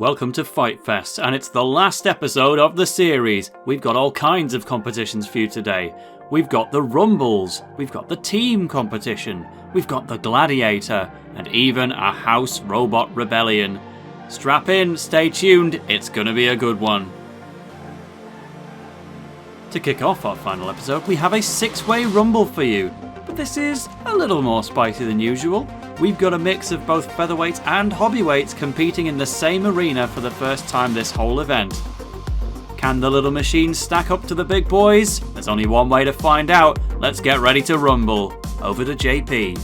welcome to FightFest, and it's the last episode of the series. We've got all kinds of competitions for you today. We've got the Rumbles, we've got the Team competition, we've got the Gladiator, and even a House Robot Rebellion. Strap in, stay tuned, it's gonna be a good one. To kick off our final episode, we have a 6-way Rumble for you, but this is a little more spicy than usual. We've got a mix of both featherweights and hobbyweights competing in the same arena for the first time this whole event. Can the little machines stack up to the big boys? There's only one way to find out. Let's get ready to rumble. Over to JP.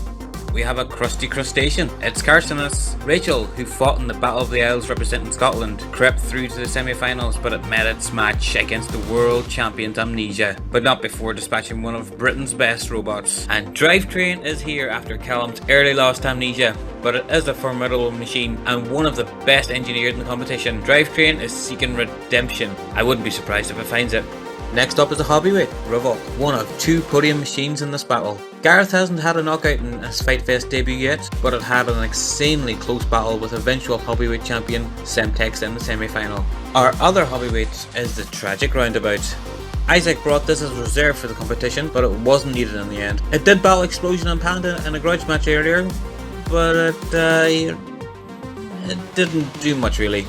We have a crusty crustacean. It's Carson and Rachel, who fought in the Battle of the Isles representing Scotland, crept through to the semi-finals, but it met its match against the world champions Amnesia, but not before dispatching one of Britain's best robots. And Drivetrain is here after Callum's early loss to Amnesia, but it is a formidable machine and one of the best engineered in the competition. Drivetrain is seeking redemption. I wouldn't be surprised if it finds it. Next up is a hobbyweight, Revolt, one of 2 podium machines in this battle. Gareth hasn't had a knockout in his FightFest debut yet, but it had an insanely close battle with eventual heavyweight champion Semtex in the semi-final. Our other heavyweight is the Tragic Roundabout. Isaac brought this as reserve for the competition, but it wasn't needed in the end. It did battle Explosion and Panda in a grudge match earlier, but it didn't do much really.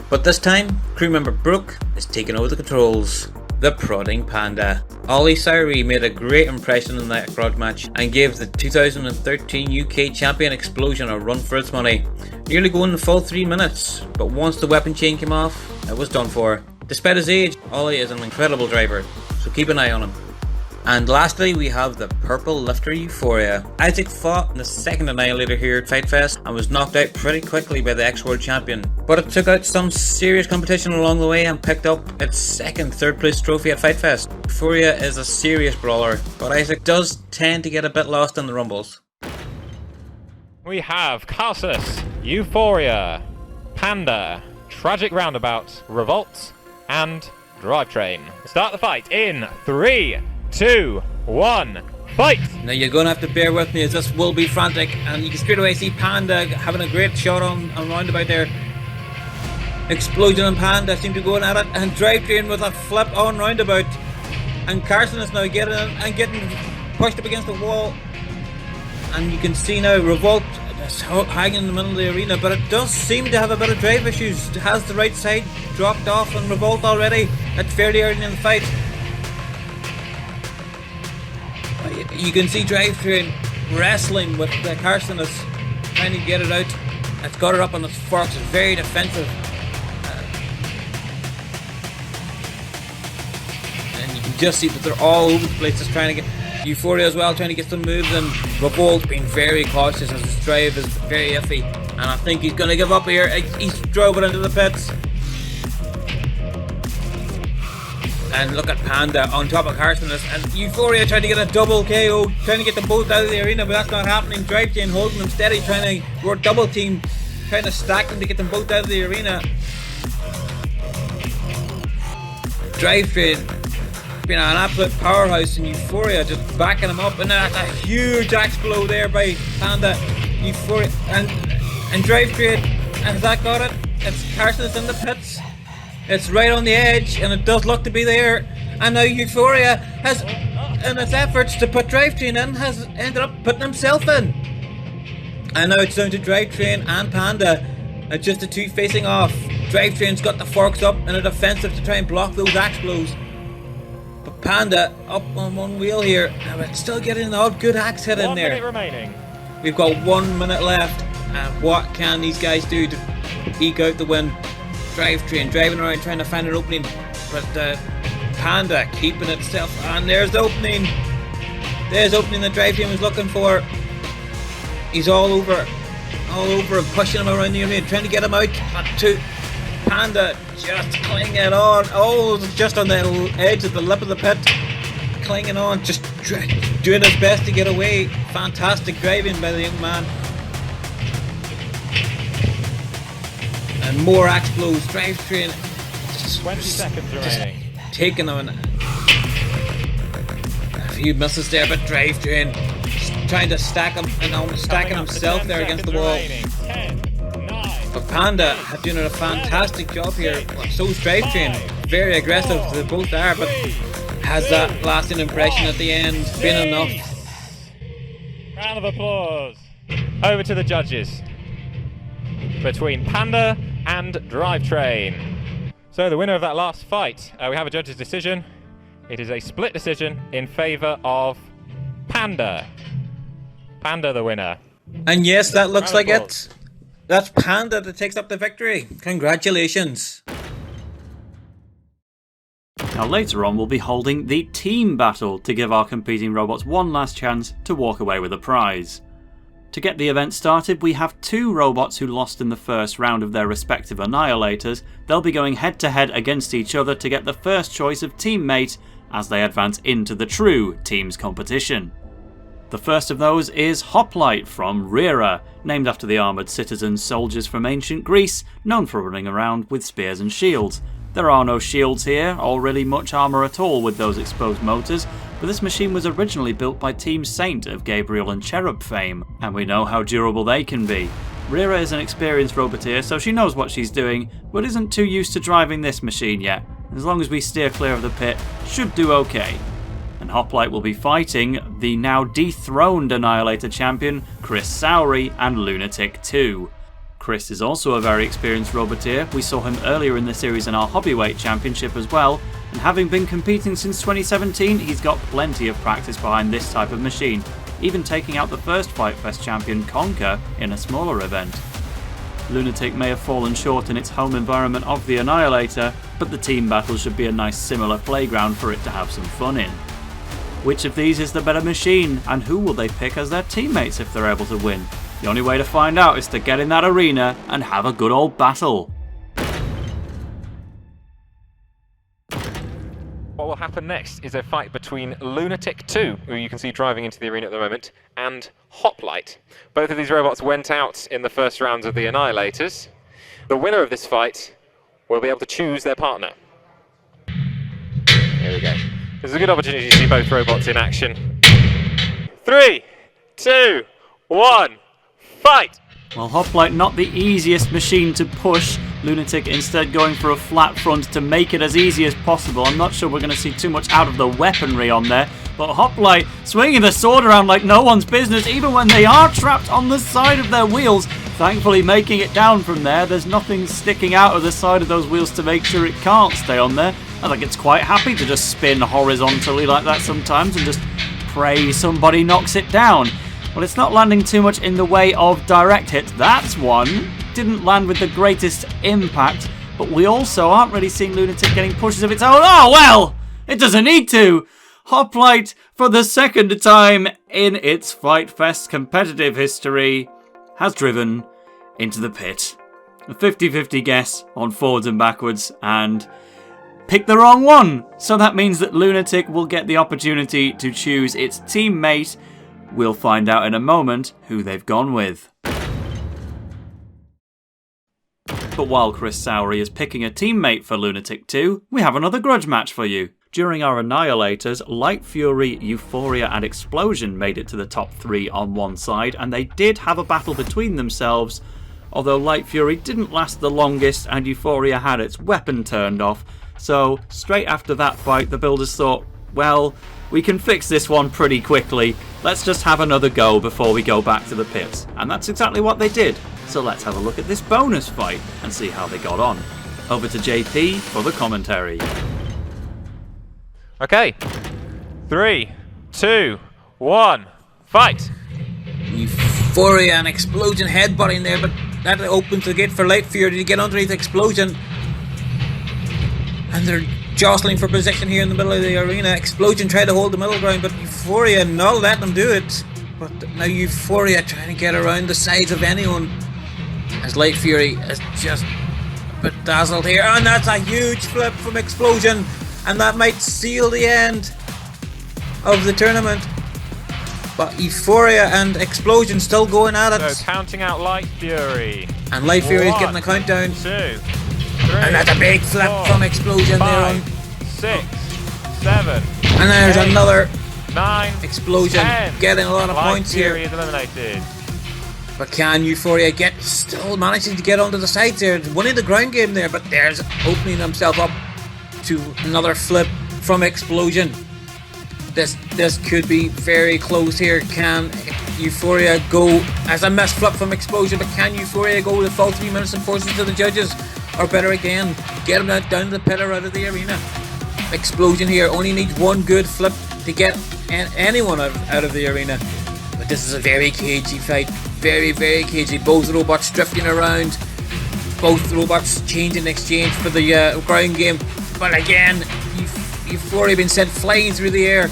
But this time, crew member Brooke is taking over the controls. The Prodding Panda. Ollie Siree made a great impression in that grudge match and gave the 2013 UK champion Explosion a run for its money. Nearly going the full 3 minutes, but once the weapon chain came off, it was done for. Despite his age, Ollie is an incredible driver, so keep an eye on him. And lastly, we have the Purple Lifter Euphoria. Isaac fought in the second Annihilator here at FightFest and was knocked out pretty quickly by the ex-world champion. But it took out some serious competition along the way and picked up its second third place trophy at FightFest. Euphoria is a serious brawler, but Isaac does tend to get a bit lost in the rumbles. We have Carsus, Euphoria, Panda, Tragic Roundabout, Revolt, and Drivetrain. Start the fight in 3, 2, 1, fight! Now you're going to have to bear with me as this will be frantic, and you can straight away see Panda having a great shot on Roundabout there. Explosion and Panda seem to be going at it, and Drivetrain with a flip on Roundabout. And Carson is now getting pushed up against the wall. And you can see now Revolt is hanging in the middle of the arena, but it does seem to have a bit of drive issues. It has the right side dropped off on Revolt already at fairly early in the fight. You can see Drivetrain wrestling with Carson is trying to get it out. It's got it up on its forks. It's very defensive. And you can just see that they're all over the place just trying to get Euphoria as well, trying to get some moves, and Revolt being very cautious as his drive is very iffy. And I think he's going to give up here. He's drove it into the pits. And look at Panda on top of Carson, and Euphoria trying to get a double KO, trying to get them both out of the arena, but that's not happening. Drivetrain holding them steady, trying to work double team, trying to stack them to get them both out of the arena. Drivetrain being an absolute powerhouse, and Euphoria just backing him up, and that's a huge axe blow there by Panda. Euphoria and Drivetrain, has that got it? It's Carson is in the pits. It's right on the edge, and it does look to be there. And now Euphoria has, in its efforts to put Drivetrain in, has ended up putting himself in. And now it's down to Drivetrain and Panda, just the 2 facing off. Drivetrain's got the forks up in a defensive to try and block those axe blows. But Panda up on one wheel here, but still getting an odd good axe hit in there. 1 minute remaining. We've got 1 minute left, and what can these guys do to eke out the win? Drivetrain driving around trying to find an opening, but Panda keeping itself, and there's the opening. There's the opening that Drivetrain was looking for. He's all over him, pushing him around the arena, trying to get him out. But to Panda just clinging on. Oh, just on the edge of the lip of the pit, clinging on, just doing his best to get away. Fantastic driving by the young man. And more axe blows. Drivetrain 20 seconds remaining. Taking on a few misses there, but Drivetrain trying to stack him and almost stacking himself there against the wall. 10, 9, But Panda have doing a fantastic job here. So's Drivetrain, very aggressive, they both are, but has that lasting impression at the end been enough? Round of applause. Over to the judges. Between Panda and Drivetrain. So the winner of that last fight, we have a judge's decision. It is a split decision in favour of Panda. Panda the winner. And yes, that looks like it. That's Panda that takes up the victory. Congratulations. Now later on we'll be holding the team battle to give our competing robots one last chance to walk away with a prize. To get the event started, we have 2 robots who lost in the first round of their respective annihilators. They'll be going head to head against each other to get the first choice of teammate as they advance into the true teams competition. The first of those is Hoplite from Rera, named after the armoured citizen soldiers from ancient Greece, known for running around with spears and shields. There are no shields here, or really much armour at all with those exposed motors, but this machine was originally built by Team Saint of Gabriel and Cherub fame, and we know how durable they can be. Rera is an experienced roboteer, so she knows what she's doing, but isn't too used to driving this machine yet. As long as we steer clear of the pit, should do okay. And Hoplite will be fighting the now dethroned Annihilator champion Chris Sowry and Lunatic 2. Chris is also a very experienced roboteer. We saw him earlier in the series in our Hobbyweight Championship as well, and having been competing since 2017, he's got plenty of practice behind this type of machine, even taking out the first FightFest champion Conker in a smaller event. Lunatic may have fallen short in its home environment of the Annihilator, but the team battle should be a nice similar playground for it to have some fun in. Which of these is the better machine, and who will they pick as their teammates if they're able to win? The only way to find out is to get in that arena and have a good old battle. What will happen next is a fight between Lunatic 2, who you can see driving into the arena at the moment, and Hoplite. Both of these robots went out in the first rounds of the Annihilators. The winner of this fight will be able to choose their partner. Here we go. This is a good opportunity to see both robots in action. 3, 2, 1, fight! Well, Hoplite not the easiest machine to push. Lunatic instead going for a flat front to make it as easy as possible. I'm not sure we're going to see too much out of the weaponry on there, but Hoplite swinging the sword around like no one's business, even when they are trapped on the side of their wheels. Thankfully making it down from there. There's nothing sticking out of the side of those wheels to make sure it can't stay on there. I think it's quite happy to just spin horizontally like that sometimes and just pray somebody knocks it down. Well, it's not landing too much in the way of direct hits. That's one. Didn't land with the greatest impact, but we also aren't really seeing Lunatic getting pushes of its own. Oh, well, it doesn't need to. Hoplite, for the second time in its FightFest competitive history, has driven into the pit. A 50-50 guess on forwards and backwards, and picked the wrong one. So that means that Lunatic will get the opportunity to choose its teammate. We'll find out in a moment who they've gone with. But while Chris Sowry is picking a teammate for Lunatic 2, we have another grudge match for you. During our Annihilators, Light Fury, Euphoria and Explosion made it to the top 3 on one side, and they did have a battle between themselves, although Light Fury didn't last the longest and Euphoria had its weapon turned off. So straight after that fight, the builders thought, well, we can fix this one pretty quickly. Let's just have another go before we go back to the pits. And that's exactly what they did. So let's have a look at this bonus fight and see how they got on. Over to JP for the commentary. Okay. 3, 2, 1, fight! Euphoria and Explosion headbutting there, but that opens the gate for Light Fury to get underneath Explosion. And they're jostling for position here in the middle of the arena. Explosion tried to hold the middle ground, but Euphoria not letting them do it. But now Euphoria trying to get around the sides of anyone, as Light Fury is just bedazzled here. And that's a huge flip from Explosion, and that might seal the end of the tournament. But Euphoria and Explosion still going at it. So counting out Light Fury. And Light Fury is getting the countdown. 2, 3, and that's a big flip 4, from Explosion 5, there. 6, 7. And there's 8, another 9. Explosion 10. getting a lot of Light points Fury here. is eliminated. But can Euphoria still managing to get onto the sides there, winning the ground game there, but there's opening himself up to another flip from Explosion. This could be very close here. Can Euphoria go as a missed flip from Explosion, but can Euphoria go the full 3 minutes and force it to the judges? Or better again, get him down to the pit or out of the arena. Explosion here only needs one good flip to get anyone out of the arena. But this is a very cagey fight. Very, very cagey. Both robots drifting around. Both robots changing exchange for the ground game. But again, Euphoria being sent flying through the air.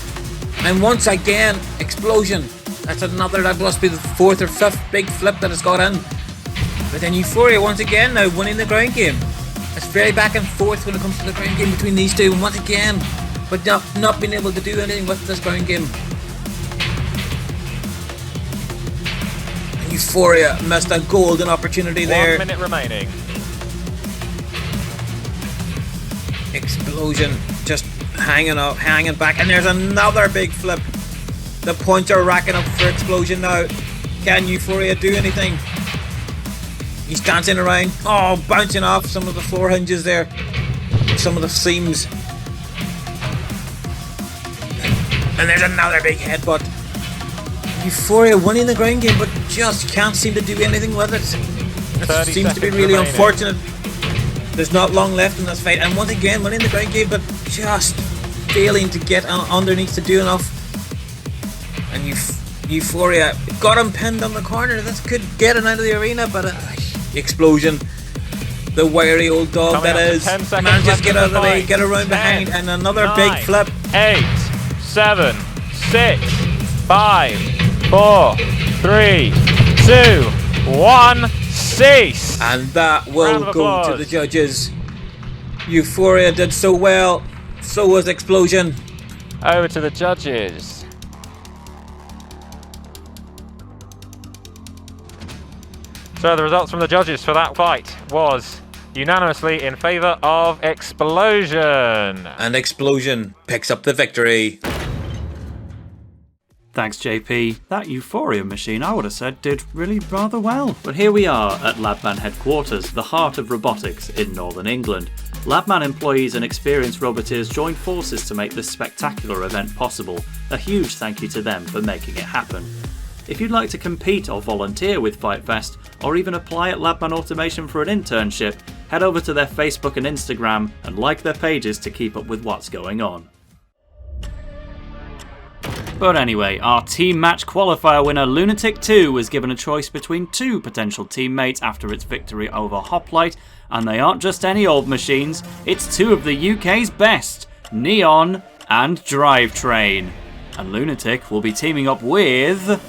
And once again, Explosion. That must be the 4th or 5th big flip that has got in. But then Euphoria once again now winning the ground game. It's very back and forth when it comes to the ground game between these two. And once again, but not being able to do anything with this ground game. And Euphoria missed a golden opportunity there. 1 minute remaining. Explosion just hanging back, and there's another big flip. The points are racking up for Explosion now. Can Euphoria do anything? He's dancing around, bouncing off some of the floor hinges there, some of the seams. And there's another big headbutt. Euphoria winning the ground game, but just can't seem to do anything with it. It seems to be really unfortunate. There's not long left in this fight, and once again winning the ground game, but just failing to get underneath to do enough. And Euphoria got him pinned on the corner. This could get him out of the arena, but Explosion, the wiry old dog that is, manages to get out of the way, get around behind, and another big flip. 8, 7, 6, 5, 4, 3, 2, 1. Cease. And that will go to the judges. Euphoria did so well, so was Explosion. Over to the judges. So the results from the judges for that fight was unanimously in favour of Explosion. And Explosion picks up the victory. Thanks, JP. That Euphoria machine, I would have said, did really rather well. But here we are at Labman headquarters, the heart of robotics in Northern England. Labman employees and experienced roboteers joined forces to make this spectacular event possible. A huge thank you to them for making it happen. If you'd like to compete or volunteer with FightFest, or even apply at Labman Automation for an internship, head over to their Facebook and Instagram and like their pages to keep up with what's going on. But anyway, our team match qualifier winner Lunatic 2 was given a choice between two potential teammates after its victory over Hoplite, and they aren't just any old machines, it's two of the UK's best, Neon and Drivetrain. And Lunatic will be teaming up with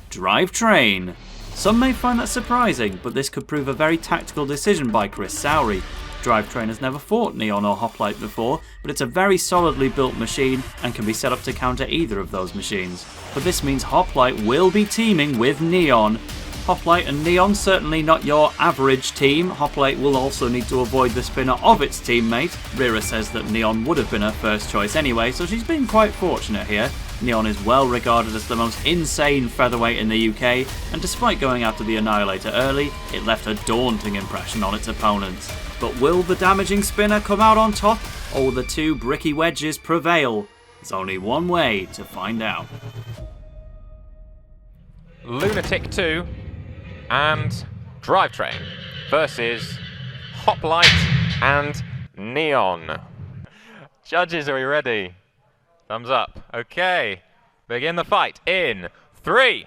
Drivetrain. Some may find that surprising, but this could prove a very tactical decision by Chris Sowry. Drivetrain has never fought Neon or Hoplite before, but it's a very solidly built machine and can be set up to counter either of those machines. But this means Hoplite will be teaming with Neon. Hoplite and Neon certainly not your average team. Hoplite will also need to avoid the spinner of its teammate. Rira says that Neon would have been her first choice anyway, so she's been quite fortunate here. Neon is well regarded as the most insane featherweight in the UK, and despite going after the Annihilator early, it left a daunting impression on its opponents. But will the damaging spinner come out on top, or will the two bricky wedges prevail? There's only one way to find out. Lunatic 2 and Drivetrain versus Hoplite and Neon. Judges, are we ready? Thumbs up. Okay. Begin the fight in 3,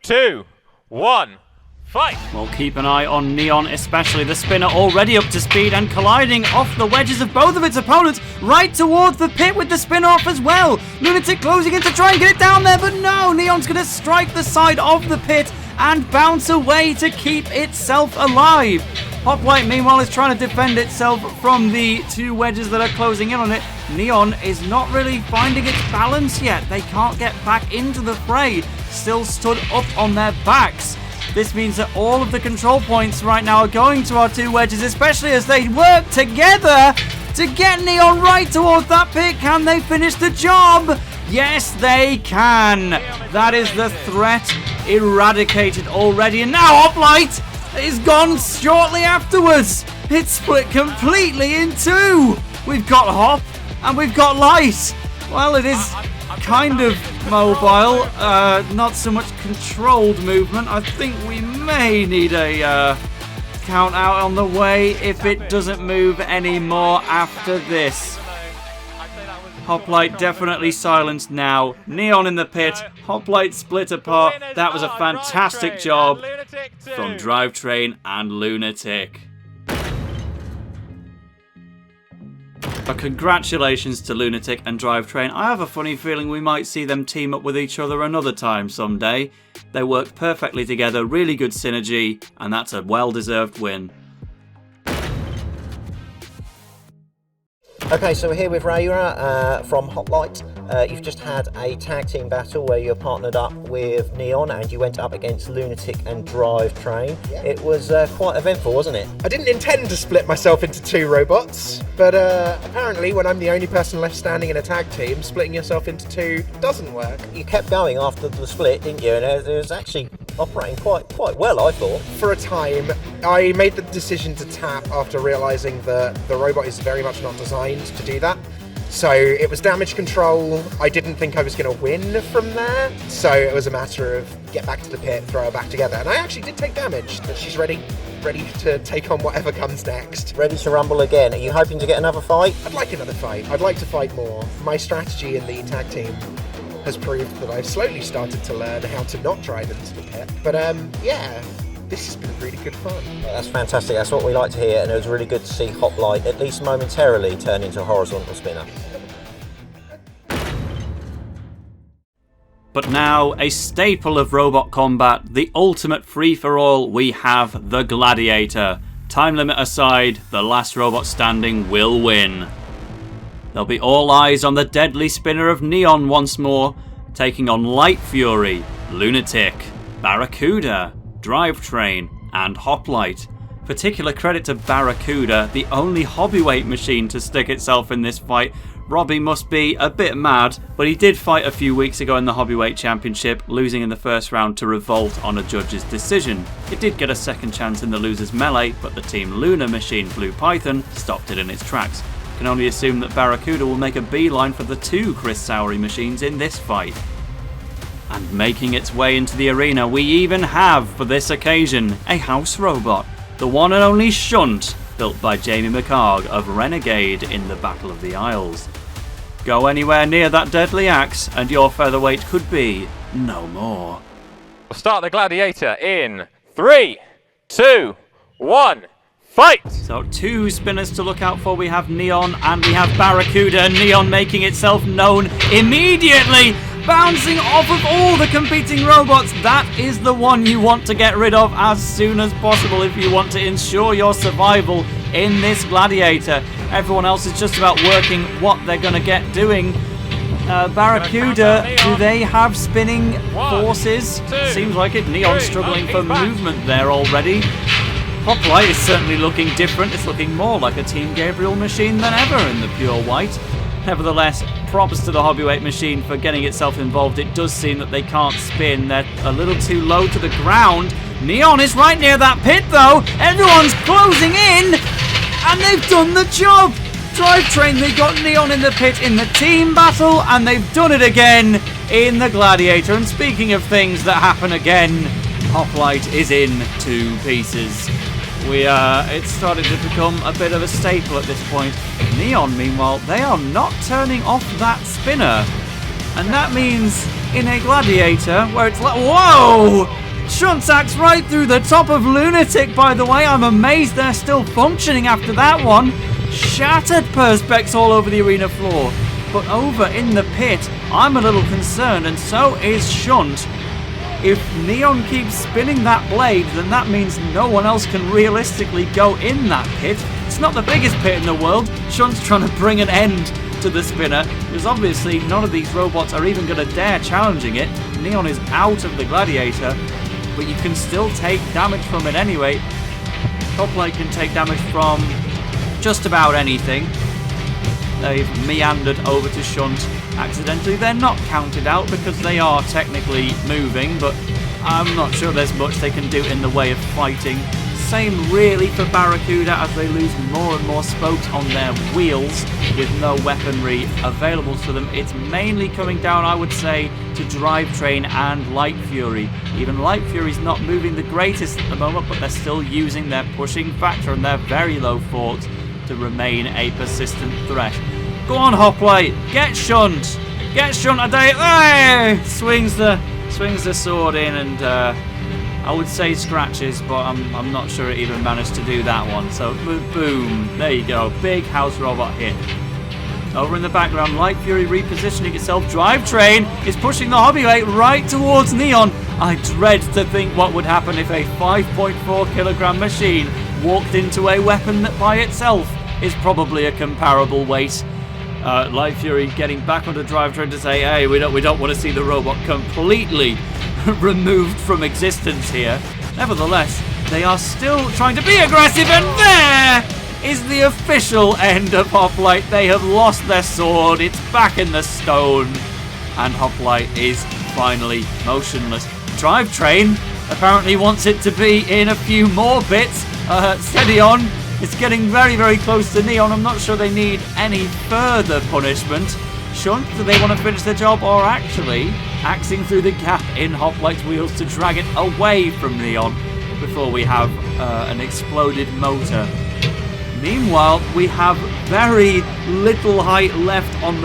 2, 1. Fight! Well, keep an eye on Neon, especially the spinner already up to speed and colliding off the wedges of both of its opponents right towards the pit with the spin off as well. Lunatic closing in to try and get it down there, but no, Neon's going to strike the side of the pit and bounce away to keep itself alive. Hoplite, meanwhile, is trying to defend itself from the two wedges that are closing in on it. Neon is not really finding its balance yet. They can't get back into the fray, still stood up on their backs. This means that all of the control points right now are going to our two wedges, especially as they work together to get Neon right towards that pit. Can they finish the job? Yes, they can. That is the threat eradicated already, and now Hoplite is gone shortly afterwards. It's split completely in two. We've got Hop and we've got Light. Well, it is kind of mobile, not so much controlled movement. I think we may need a count out on the way if it doesn't move anymore after this. Hoplite definitely silenced now. Neon in the pit. Hoplite split apart. That was a fantastic job from Drivetrain and Lunatic. But congratulations to Lunatic and Drivetrain. I have a funny feeling we might see them team up with each other another time someday. They work perfectly together, really good synergy, and that's a well-deserved win. Okay, so we're here with Rayura from Hoplite. You've just had a tag team battle where you're partnered up with Neon and you went up against Lunatic and Drivetrain. Yeah. It was quite eventful, wasn't it? I didn't intend to split myself into two robots, but apparently when I'm the only person left standing in a tag team, splitting yourself into two doesn't work. You kept going after the split, didn't you? And it was actually operating quite well, I thought. For a time, I made the decision to tap after realising that the robot is very much not designed to do that. So it was damage control. I didn't think I was going to win from there. So it was a matter of get back to the pit, throw her back together. And I actually did take damage, but she's ready to take on whatever comes next. Ready to rumble again. Are you hoping to get another fight? I'd like another fight. I'd like to fight more. My strategy in the tag team has proved that I've slowly started to learn how to not drive into the pit. But yeah, this has been really good fun. That's fantastic. That's what we like to hear, and it was really good to see Hoplite, at least momentarily, turn into a horizontal spinner. But now, a staple of robot combat, the ultimate free-for-all, we have the Gladiator. Time limit aside, the last robot standing will win. There'll be all eyes on the deadly spinner of Neon once more, taking on Light Fury, Lunatic, Barracuda, Drivetrain, and Hoplite. Particular credit to Barracuda, the only hobbyweight machine to stick itself in this fight. Robbie must be a bit mad, but he did fight a few weeks ago in the Hobbyweight Championship, losing in the first round to Revolt on a judge's decision. It did get a second chance in the loser's melee, but the Team Luna machine Blue Python stopped it in its tracks. Can only assume that Barracuda will make a beeline for the two Chris Sowery machines in this fight. And making its way into the arena, we even have, for this occasion, a house robot. The one and only Shunt, built by Jamie McHarg of Renegade in the Battle of the Isles. Go anywhere near that deadly axe and your featherweight could be no more. We'll start the Gladiator in 3, 2, 1, fight! So two spinners to look out for. We have Neon and we have Barracuda. Neon making itself known immediately, bouncing off of all the competing robots. That is the one you want to get rid of as soon as possible if you want to ensure your survival in this Gladiator. Everyone else is just about working what they're going to get doing. Barracuda, do they have spinning forces? Seems like it. Neon struggling for movement there already. Hoplite is certainly looking different. It's looking more like a Team Gabriel machine than ever in the pure white. Nevertheless, props to the Hobbyweight machine for getting itself involved. It does seem that they can't spin. They're a little too low to the ground. Neon is right near that pit though. Everyone's closing in and they've done the job. Drivetrain, they got Neon in the pit in the team battle and they've done it again in the Gladiator. And speaking of things that happen again, Hoplite is in 2 pieces. It's started to become a bit of a staple at this point. Neon, meanwhile, they are not turning off that spinner. And that means in a Gladiator where it's like, whoa! Shunt axe right through the top of Lunatic, by the way. I'm amazed they're still functioning after that one. Shattered Perspex all over the arena floor. But over in the pit, I'm a little concerned, and so is Shunt. If Neon keeps spinning that blade, then that means no one else can realistically go in that pit. It's not the biggest pit in the world. Shunt's trying to bring an end to the spinner, because obviously none of these robots are even going to dare challenging it. Neon is out of the Gladiator, but you can still take damage from it anyway. Hoplite can take damage from just about anything. they've meandered over to Shunt accidentally. They're not counted out because they are technically moving, but I'm not sure there's much they can do in the way of fighting. Same really for Barracuda as they lose more and more spokes on their wheels with no weaponry available to them. It's mainly coming down, I would say, to Drivetrain and Light Fury. Even Light Fury's not moving the greatest at the moment, but they're still using their pushing factor and their very low forks to remain a persistent threat. Go on, Hoplite, get Shunt! Get Shunt today! Hey! Swings the sword in and I would say scratches, but I'm not sure it even managed to do that one. So boom, there you go, big house robot hit. Over in the background, Light Fury repositioning itself. Drivetrain is pushing the Hobbyweight right towards Neon. I dread to think what would happen if a 5.4 kilogram machine walked into a weapon that by itself is probably a comparable weight. Light Fury getting back onto Drivetrain to say, hey, we don't want to see the robot completely removed from existence here. Nevertheless, they are still trying to be aggressive, and there is the official end of Hoplite. They have lost their sword, it's back in the stone, and Hoplite is finally motionless. Drivetrain apparently wants it to be in a few more bits. Steady on. It's getting very, very close to Neon. I'm not sure they need any further punishment. Shunt, do they want to finish the job, or actually axing through the gap in Hoplite's wheels to drag it away from Neon before we have an exploded motor? Meanwhile, we have very little height left on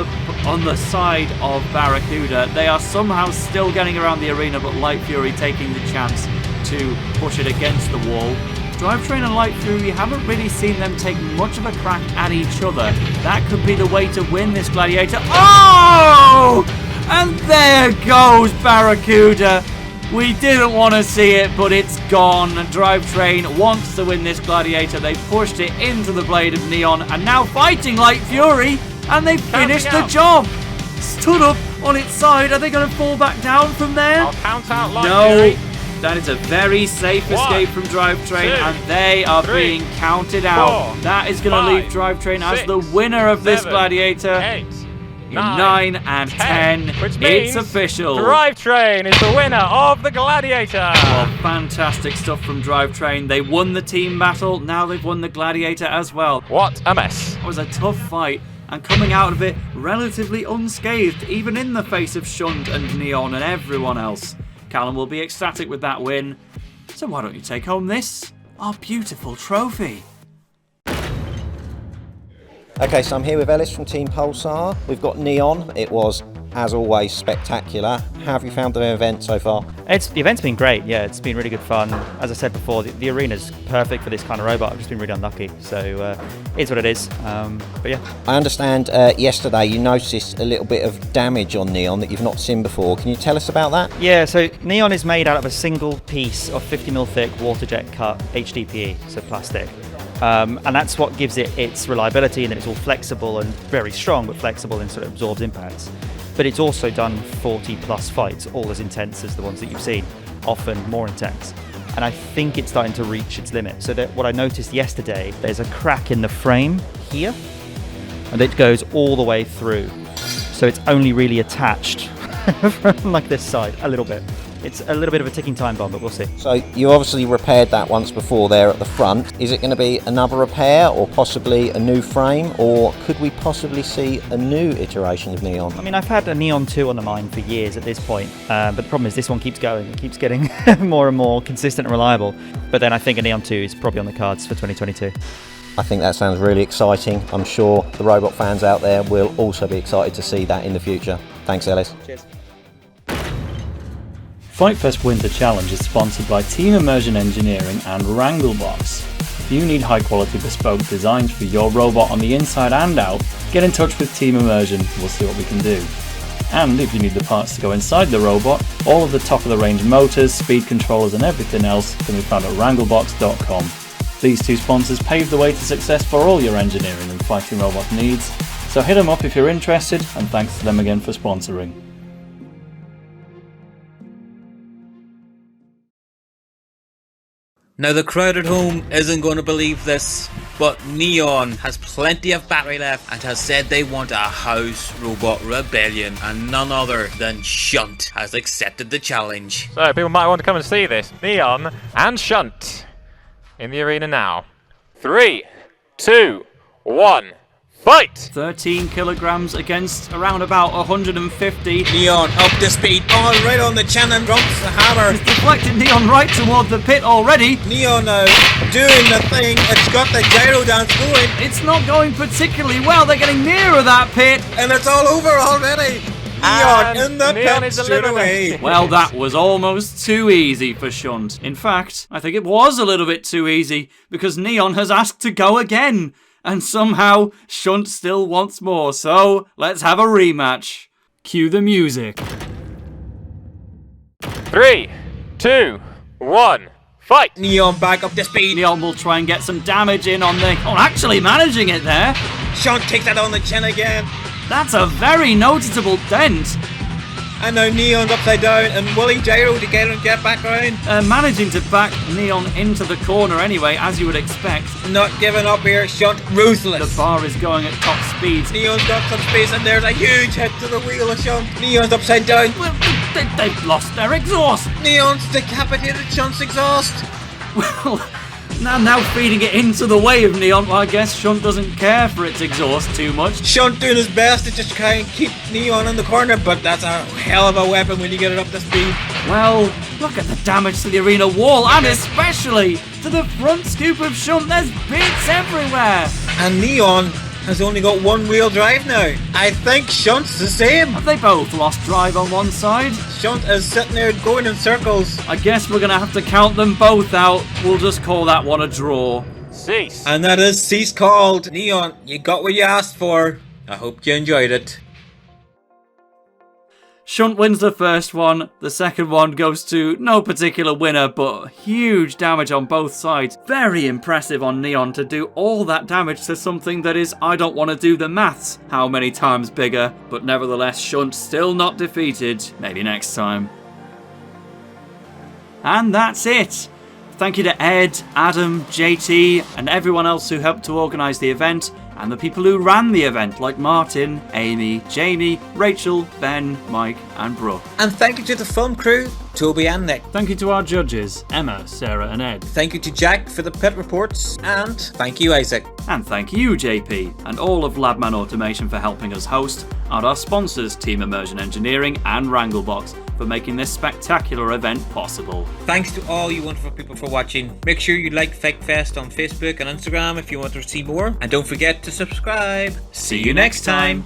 the side of Barracuda. They are somehow still getting around the arena, but Light Fury taking the chance to push it against the wall. Drivetrain and Light Fury, we haven't really seen them take much of a crack at each other. That could be the way to win this Gladiator. Oh! And there goes Barracuda. We didn't want to see it, but it's gone. Drivetrain wants to win this Gladiator. They pushed it into the blade of Neon and now fighting Light Fury, and they've finished the job. Stood up on its side. Are they going to fall back down from there? I'll count out Light Fury. That is a very safe escape from Drivetrain, and they are being counted out. That is going to leave Drivetrain as the winner of this Gladiator. 8, 9 and 10. Which means it's official. Drivetrain is the winner of the Gladiator. Well, fantastic stuff from Drivetrain. They won the team battle. Now they've won the Gladiator as well. What a mess. It was a tough fight, and coming out of it relatively unscathed, even in the face of Shunt and Neon and everyone else. Callum will be ecstatic with that win. So why don't you take home this, our beautiful trophy? Okay, so I'm here with Ellis from Team Pulsar. We've got Neon. It was, as always, spectacular. How have you found the event so far? The event's been great, yeah, it's been really good fun. As I said before, the arena's perfect for this kind of robot. I've just been really unlucky, so it's what it is. But yeah. I understand yesterday you noticed a little bit of damage on Neon that you've not seen before. Can you tell us about that? Yeah, so Neon is made out of a single piece of 50mm thick water jet cut HDPE, so plastic. And that's what gives it its reliability, and then it's all flexible and very strong, but flexible and sort of absorbs impacts. But it's also done 40 plus fights, all as intense as the ones that you've seen, often more intense. And I think it's starting to reach its limit. So that what I noticed yesterday, there's a crack in the frame here, and it goes all the way through. So it's only really attached from like this side, a little bit. It's a little bit of a ticking time bomb, but we'll see. So you obviously repaired that once before there at the front. Is it going to be another repair, or possibly a new frame, or could we possibly see a new iteration of Neon? I mean, I've had a Neon 2 on the mind for years at this point, but the problem is this one keeps going. It keeps getting more and more consistent and reliable. But then I think a Neon 2 is probably on the cards for 2022. I think that sounds really exciting. I'm sure the robot fans out there will also be excited to see that in the future. Thanks, Ellis. Cheers. FightFest Winter Challenge is sponsored by Team Immersion Engineering and Wranglebox. If you need high quality bespoke designs for your robot on the inside and out, get in touch with Team Immersion, we'll see what we can do. And if you need the parts to go inside the robot, all of the top of the range motors, speed controllers and everything else can be found at wranglebox.com. These two sponsors pave the way to success for all your engineering and fighting robot needs, so hit them up if you're interested, and thanks to them again for sponsoring. Now the crowd at home isn't going to believe this, but Neon has plenty of battery left and has said they want a house robot rebellion, and none other than Shunt has accepted the challenge. So people might want to come and see this. Neon and Shunt in the arena now. 3, 2, 1. Fight! 13 kilograms against around about 150. Neon up to speed, right on the chin and drops the hammer. It's deflected Neon right toward the pit already. Neon now doing the thing, it's got the gyro dance going, It's not going particularly well. They're getting nearer that pit. and it's all over already. And Neon in the Neon pit is straight away. eliminated. Well, that was almost too easy for Shunt. In fact, I think it was a little bit too easy because Neon has asked to go again. And somehow, Shunt still wants more, so let's have a rematch. Cue the music. 3, 2, 1. Fight! Neon back up to speed. Neon will try and get some damage in on the... Oh, actually managing it there. Shunt takes it on the chin again. That's a very noticeable dent. And now Neon's upside down, and Willie gyro to get back around. Managing to back Neon into the corner anyway, as you would expect. Not giving up here, Shunt The ruthless. bar is going at top speed. Neon's got some space, and there's a huge hit to the wheel of Shunt. Neon's upside down. Well, they've lost their exhaust. Neon's decapitated Shunt's exhaust. Well, now feeding it into the way of Neon. Well, I guess Shunt doesn't care for its exhaust too much. Shunt doing his best to just try and keep Neon in the corner, but that's a hell of a weapon when you get it up to speed. Well, look at the damage to the arena wall, and especially to the front scoop of Shunt. There's bits everywhere. And Neon has only got one wheel drive now. I think Shunt's the same. Have they both lost drive on one side? Shunt is sitting there going in circles. I guess we're going to have to count them both out. We'll just call that one a draw. Cease! And that is cease called. Neon, you got what you asked for. I hope you enjoyed it. Shunt wins the first one. The second one goes to no particular winner, but huge damage on both sides. Very impressive on Neon to do all that damage to something that is, I don't want to do the maths, how many times bigger. But nevertheless, Shunt still not defeated. Maybe next time. And that's it. Thank you to Ed, Adam, JT, and everyone else who helped to organise the event, and the people who ran the event, like Martin, Amy, Jamie, Rachel, Ben, Mike, and Brooke. And thank you to the film crew, Toby and Nick. Thank you to our judges, Emma, Sarah, and Ed. Thank you to Jack for the pit reports. And thank you, Isaac. And thank you, JP, and all of Labman Automation for helping us host, and our sponsors, Team Immersion Engineering and Wranglebox, for making this spectacular event possible. Thanks to all you wonderful people for watching. Make sure you like FightFest on Facebook and Instagram if you want to see more. And don't forget to subscribe. See you next time.